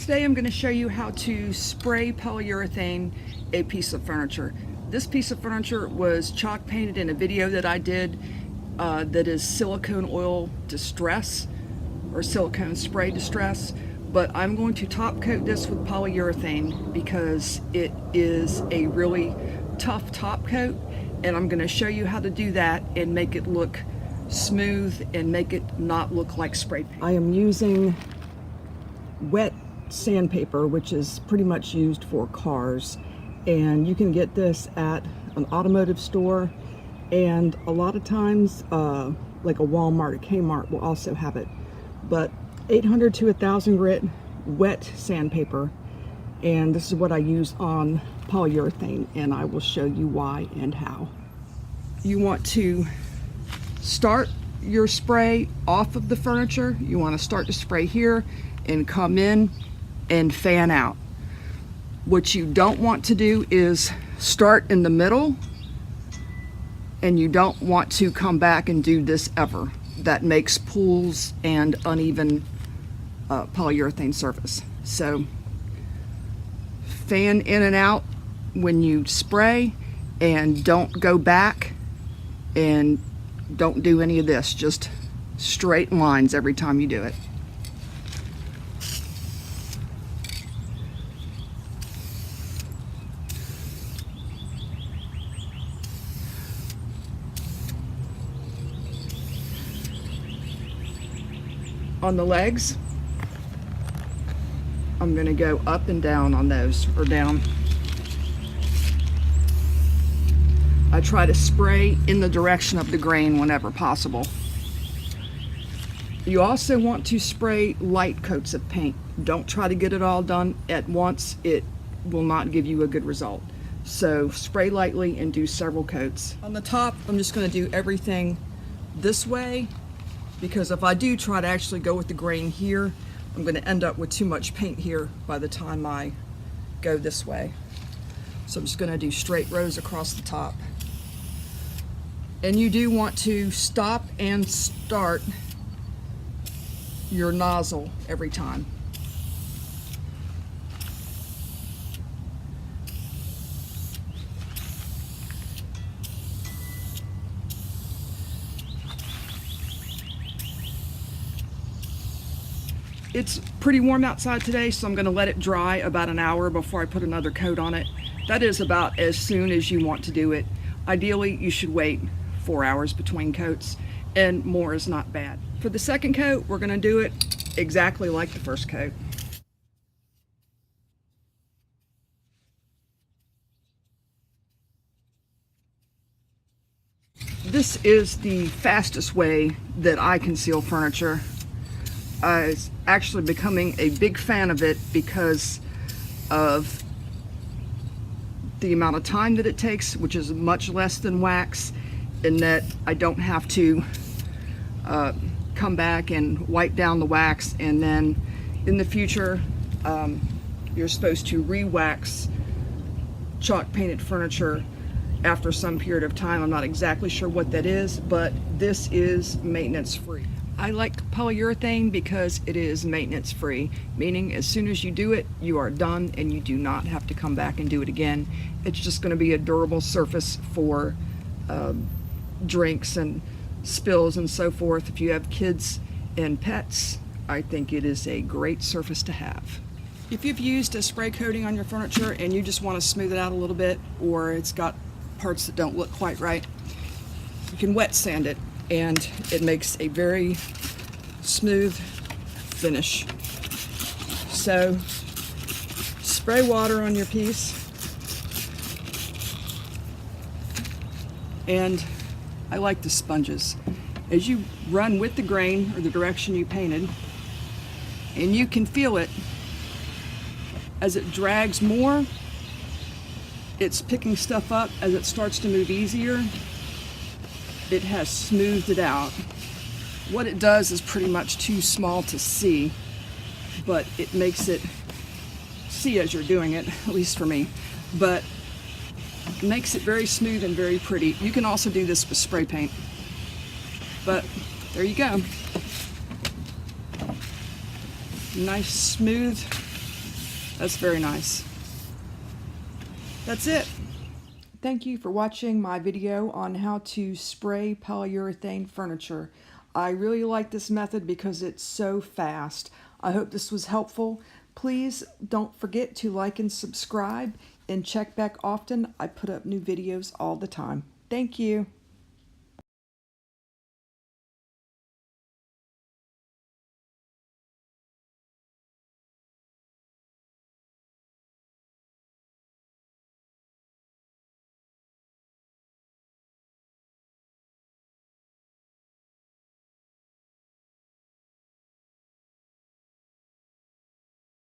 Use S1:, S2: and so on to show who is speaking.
S1: Today I'm going to show you how to spray polyurethane a piece of furniture. This piece of furniture was chalk painted in a video that I did that is silicone oil distress or silicone spray distress, but I'm going to top coat this with polyurethane because it is a really tough top coat, and I'm going to show you how to do that and make it look smooth and make it not look like spray paint. I am using wet sandpaper, which is pretty much used for cars, and you can get this at an automotive store, and a lot of times like a Walmart or Kmart will also have it, but 800 to 1000 grit wet sandpaper, and this is what I use on polyurethane, and I will show you why and how. You want to start your spray off of the furniture. You want to start to spray here and come in and fan out. What you don't want to do is start in the middle, and you don't want to come back and do this ever. That makes pools and uneven polyurethane surface. So fan in and out when you spray, and don't go back, and don't do any of this, just straight lines every time you do it. On the legs, I'm going to go up and down on those, or down. I try to spray in the direction of the grain whenever possible. You also want to spray light coats of paint. Don't try to get it all done at once. It will not give you a good result. So spray lightly and do several coats. On the top, I'm just going to do everything this way, because if I do try to actually go with the grain here, I'm going to end up with too much paint here by the time I go this way. So I'm just going to do straight rows across the top. And you do want to stop and start your nozzle every time. It's pretty warm outside today, so I'm going to let it dry about an hour before I put another coat on it. That is about as soon as you want to do it. Ideally, you should wait 4 hours between coats, and more is not bad. For the second coat, we're going to do it exactly like the first coat. This is the fastest way that I can seal furniture. Is actually becoming a big fan of it because of the amount of time that it takes, which is much less than wax, and that I don't have to come back and wipe down the wax, and then in the future you're supposed to re-wax chalk painted furniture after some period of time. I'm not exactly sure what that is, but this is maintenance free. I like polyurethane because it is maintenance free, meaning as soon as you do it, you are done and you do not have to come back and do it again. It's just going to be a durable surface for drinks and spills and so forth. If you have kids and pets, I think it is a great surface to have. If you've used a spray coating on your furniture and you just want to smooth it out a little bit, or it's got parts that don't look quite right, you can wet sand it, and it makes a very smooth finish. So spray water on your piece, and I like the sponges. As you run with the grain or the direction you painted, and you can feel it as it drags more, it's picking stuff up. As it starts to move easier, it has smoothed it out. What it does is pretty much too small to see, but it makes it see as you're doing it, at least for me, but it makes it very smooth and very pretty. You can also do this with spray paint, but there you go. Nice smooth That's very nice. That's it. Thank you for watching my video on how to spray polyurethane furniture. I really like this method because it's so fast. I hope this was helpful. Please don't forget to like and subscribe and check back often. I put up new videos all the time. Thank you.